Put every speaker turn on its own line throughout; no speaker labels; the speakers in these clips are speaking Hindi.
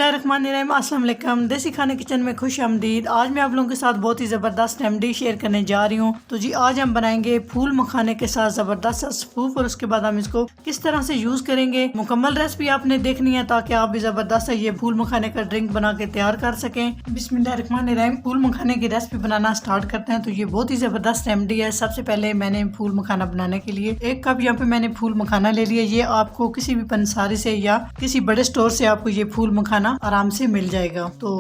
बिस्मिल्लाहिर्रहमानिर्रहीम, अस्सलाम वालेकुम। देसी खाने किचन में खुश आमदीद। आज मैं आप लोगों के साथ बहुत ही ज़बरदस्त रेमेडी शेयर करने जा रही हूँ। तो जी आज हम बनाएंगे फूल मखाने के साथ ज़बरदस्त सूप, और उसके बाद हम इसको किस तरह से यूज़ करेंगे। मुकम्मल रेसिपी आपने देखनी है ताकि आप भी ज़बरदस्त ये फूल मखाने का ड्रिंक बना के तैयार कर सकें। बिस्मिल्लाहिर्रहमानिर्रहीम, फूल मखाने की रेसिपी बनाना स्टार्ट करते हैं। तो ये बहुत ही ज़बरदस्त रेमेडी है। सबसे पहले मैंने फूल मखाना बनाने के लिए 1 कप यहाँ पे मैंने फूल मखाना ले लिया। ये आपको किसी भी पंसारी से या किसी बड़े स्टोर से आपको ये फूल मखाना आराम से मिल जाएगा। तो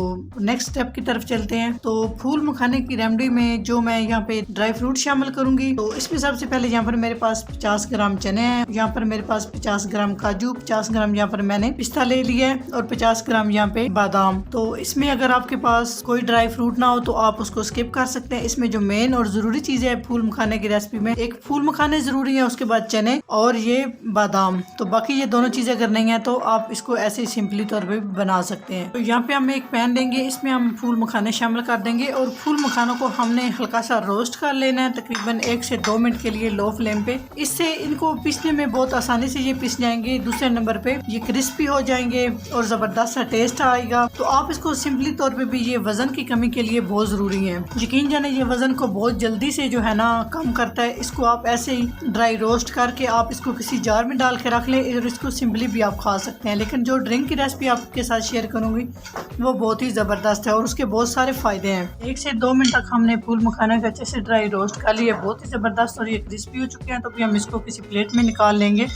नेक्स्ट स्टेप की तरफ चलते हैं। तो फूल मखाने की रेमेडी में जो मैं यहाँ पे ड्राई फ्रूट शामिल करूंगी, तो इसमें सबसे पहले यहाँ पर मेरे पास 50 ग्राम चने हैं, यहाँ पर मेरे पास 50 ग्राम काजू, 50 ग्राम यहाँ पर मैंने पिस्ता ले लिया है, और 50 ग्राम यहाँ पे बादाम। तो इसमें अगर आपके पास कोई ड्राई फ्रूट ना हो तो आप उसको स्किप कर सकते हैं। इसमें जो मेन और जरूरी चीज है फूल मखाने की रेसिपी में, एक फूल मखाने जरूरी है, उसके बाद चने और ये बादाम। तो बाकी ये दोनों चीजें अगर नहीं है तो आप इसको ऐसे ही सिंपली तौर पे बना सकते हैं। तो यहाँ पे हम एक पैन लेंगे, इसमें हम फूल मखाने शामिल कर देंगे, और फूल मखानों को हमने हल्का सा रोस्ट कर लेना है, तकरीबन 1 से 2 मिनट के लिए लो फ्लेम पे। इससे इनको पीसने में बहुत आसानी से ये पिस जाएंगे। दूसरे नंबर पे ये क्रिस्पी हो जाएंगे और जबरदस्त सा टेस्ट आएगा। तो आप इसको सिंपली तौर पे भी ये वजन की कमी के लिए बहुत जरूरी है। यकीन जाने ये वजन को बहुत जल्दी से जो है ना कम करता है। इसको आप ऐसे ही ड्राई रोस्ट करके आप इसको किसी जार में डाल के रख लें, और इसको सिंपली भी आप खा सकते हैं। लेकिन जो ड्रिंक की रेसिपी आपके साथ शेयर करूंगी वो बहुत ही ज़बरदस्त है और उसके बहुत सारे फ़ायदे हैं। 1 से 2 मिनट तक हमने फूल मखाना का अच्छे से ड्राई रोस्ट कर लिया, बहुत ही ज़बरदस्त, और ये क्रिस्पी हो चुके हैं। तो भी हम इसको किसी प्लेट में निकाल लेंगे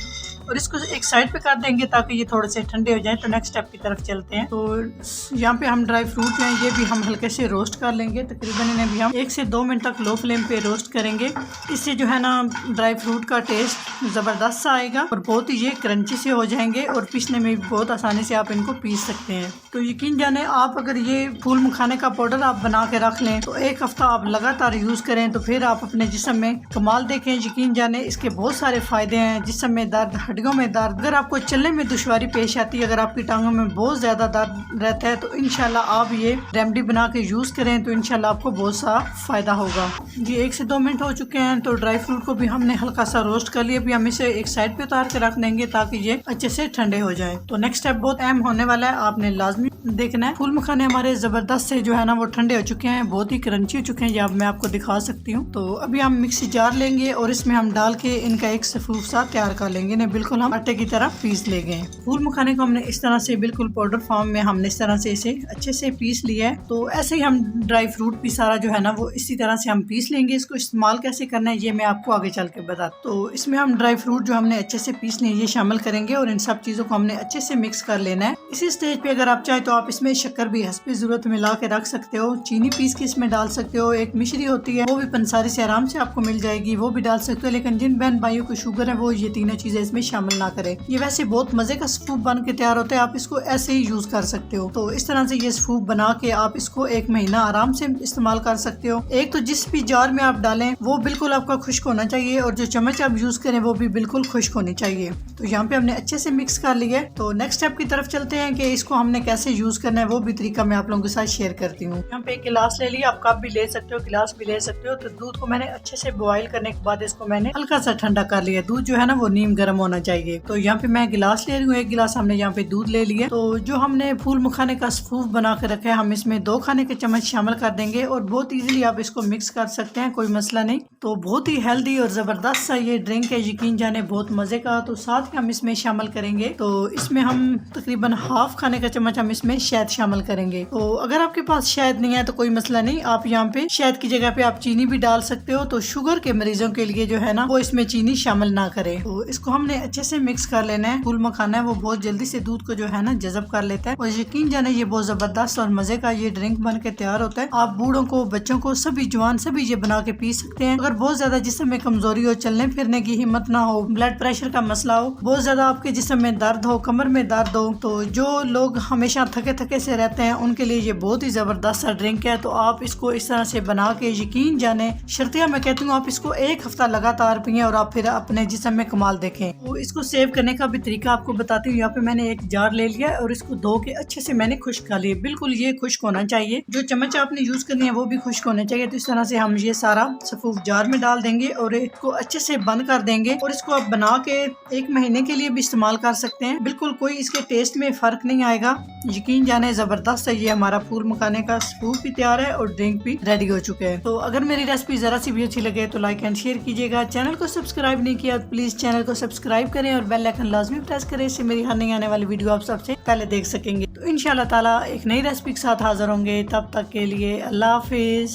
और इसको एक साइड पे कर देंगे ताकि ये थोड़े से ठंडे हो जाएं। तो नेक्स्ट स्टेप की तरफ चलते हैं। तो यहाँ पे हम ड्राई फ्रूट हैं, ये भी हम हल्के से रोस्ट कर लेंगे। तकरीबन इन्हें भी हम 1 से 2 मिनट तक लो फ्लेम पे रोस्ट करेंगे। इससे जो है ना ड्राई फ्रूट का टेस्ट ज़बरदस्त सा आएगा और बहुत ही ये क्रंची से हो जाएंगे, और पीसने में भी बहुत आसानी से आप इनको पीस सकते हैं। तो यकीन जाने आप अगर ये फूल मखाने का पाउडर आप बना के रख लें तो 1 हफ्ता आप लगातार यूज़ करें तो फिर आप अपने जिस्म में कमाल देखें। यकीन जाने इसके बहुत सारे फ़ायदे हैं। जिस्म में दर्द, हड्डियों में दर्द, अगर आपको चलने में दुश्वारी पेश आती है, अगर आपकी टांगों में बहुत ज़्यादा दर्द रहता है, तो इंशाल्लाह आप ये रेमेडी बना के यूज़ करें तो इंशाल्लाह आपको बहुत सा फ़ायदा होगा। ये 1 से 2 मिनट हो चुके हैं। तो ड्राई फ्रूट को भी हमने हल्का सा रोस्ट कर लिया। अभी हम इसे एक साइड पे उतार के रख देंगे ताकि ये अच्छे से ठंडे हो जाए। तो नेक्स्ट स्टेप बहुत अहम होने वाला है, आपने लाजमी देखना है। फूल मखाने हमारे ज़बरदस्त से जो है ना वो ठंडे हो चुके हैं, बहुत ही क्रंची हो चुके हैं। ये अब मैं आपको दिखा सकती हूँ। तो अभी हम मिक्सी जार लेंगे और इसमें हम डाल के इनका एक सफूफ सा तैयार कर लेंगे। इन्हें बिल्कुल हम आटे की तरह पीस लेंगे। फूल मखाने को हमने इस तरह से बिल्कुल पाउडर फॉर्म में हमने इस तरह से इसे अच्छे से पीस लिया है। तो ऐसे ही हम ड्राई फ्रूट भी सारा जो है ना वो इसी तरह से हम पीस लेंगे। इसको इस्तेमाल कैसे करना है ये मैं आपको आगे चल के बता। तो इसमें हम ड्राई फ्रूट जो हमने अच्छे से पीस लिए ये शामिल करेंगे, और इन सब चीजों को हमने अच्छे से मिक्स कर लेना है। इसी स्टेज पे अगर आप चाहे तो आप इसमें शक्कर भी हस्बे जरूरत मिला के रख सकते हो, चीनी पीस के इसमें डाल सकते हो। एक मिश्री होती है वो भी पंसारी से आराम से आपको मिल जाएगी, वो भी डाल सकते हो। लेकिन जिन बहन भाइयों को शुगर है वो ये तीनों चीजें इसमें शामिल ना करें। ये वैसे बहुत मजे का सूप बन के तैयार होता है, आप इसको ऐसे ही यूज कर सकते हो। तो इस तरह से ये सूप बना के आप इसको 1 महीना आराम से इस्तेमाल कर सकते हो। एक तो जिस भी जार में आप डालें वो बिल्कुल आपका खुश्क होना चाहिए, और जो चम्मच आप यूज करें वो भी बिल्कुल खुश्क होनी चाहिए। तो यहाँ पे हमने अच्छे से मिक्स कर लिया। तो नेक्स्ट स्टेप की तरफ चलते हैं कि इसको हमने कैसे यूज करना है, वो भी तरीका मैं आप लोगों के साथ शेयर करती हूँ। यहाँ पे एक गिलास ले लिया, आप कप भी ले सकते हो, गिलास भी ले सकते हो। तो दूध को मैंने अच्छे से बॉईल करने के बाद इसको मैंने हल्का सा ठंडा कर लिया। दूध जो है ना वो नीम गर्म होना चाहिए। तो यहाँ पे मैं गिलास ले रही हूँ, 1 गिलास हमने यहाँ पे दूध ले लिया। तो जो हमने फूल मखाने का सूप बना के रखा है, हम इसमें 2 खाने के चम्मच शामिल कर देंगे, और बहुत इजीली आप इसको मिक्स कर सकते हैं, कोई मसला नहीं। तो बहुत ही हेल्दी और जबरदस्त सा ये ड्रिंक है, यकीन जाने बहुत मजे का। तो साथ ही हम इसमें शामिल करेंगे, तो इसमें हम तकरीबन हाफ खाने का चम्मच हम इसमें शहद शामिल करेंगे। तो अगर आपके पास शहद नहीं है तो कोई मसला नहीं, आप यहाँ पे शहद की जगह पे आप चीनी भी डाल सकते हो। तो शुगर के मरीजों के लिए जो है ना वो इसमें चीनी शामिल ना करें। तो इसको हमने अच्छे से मिक्स कर लेना है। फूल मखाना है वो बहुत जल्दी से दूध को जो है ना जज़ब कर लेता है, और यकीन जाने ये बहुत जबरदस्त और मजे का ये ड्रिंक बन के तैयार होता है। आप बूढ़ों को, बच्चों को, सभी जवान सभी ये बना के पी सकते हैं। अगर बहुत ज्यादा जिस्म में कमजोरी हो, चलने फिरने की हिम्मत ना हो, ब्लड प्रेशर का मसला हो, बहुत ज्यादा आपके जिस्म में दर्द हो, कमर में दर्द हो, तो जो लोग हमेशा थके थके से रहते हैं उनके लिए ये बहुत ही जबरदस्त सा ड्रिंक है। तो आप इसको इस तरह से बना के यकीन जाने शर्तिया मैं कहती हूँ आप इसको 1 हफ्ता लगातार पिए और आप फिर अपने जिस्म में कमाल देखें। तो इसको सेव करने का भी तरीका आपको बताती हूँ। यहाँ पे मैंने एक जार ले लिया और इसको धो के अच्छे से मैंने खुश्क कर लिया। बिल्कुल ये खुश्क होना चाहिए, जो चम्मच आपने यूज करनी है वो भी खुश्क होने चाहिए। तो इस तरह से हम ये सारा सफूफ जार जार में डाल देंगे और इसको अच्छे से बंद कर देंगे और इसको आप बना के 1 महीने के लिए भी इस्तेमाल कर सकते हैं। बिल्कुल कोई इसके टेस्ट में फर्क नहीं आएगा, यकीन जाने जबरदस्त है। ये हमारा फूल मखाने का सूप भी तैयार है और ड्रिंक भी रेडी हो चुके हैं। तो अगर मेरी रेसिपी जरा सी भी अच्छी लगे तो लाइक एंड शेयर कीजिएगा। चैनल को सब्सक्राइब नहीं किया तो प्लीज चैनल को सब्सक्राइब करें और बेल आइकन लाजमी प्रेस करें, इससे मेरी हर नई आने वाली वीडियो आप सबसे पहले देख सकेंगे। तो इंशाल्लाह ताला एक नई रेसिपी के साथ हाजिर होंगे, तब तक के लिए अल्लाह हाफिज।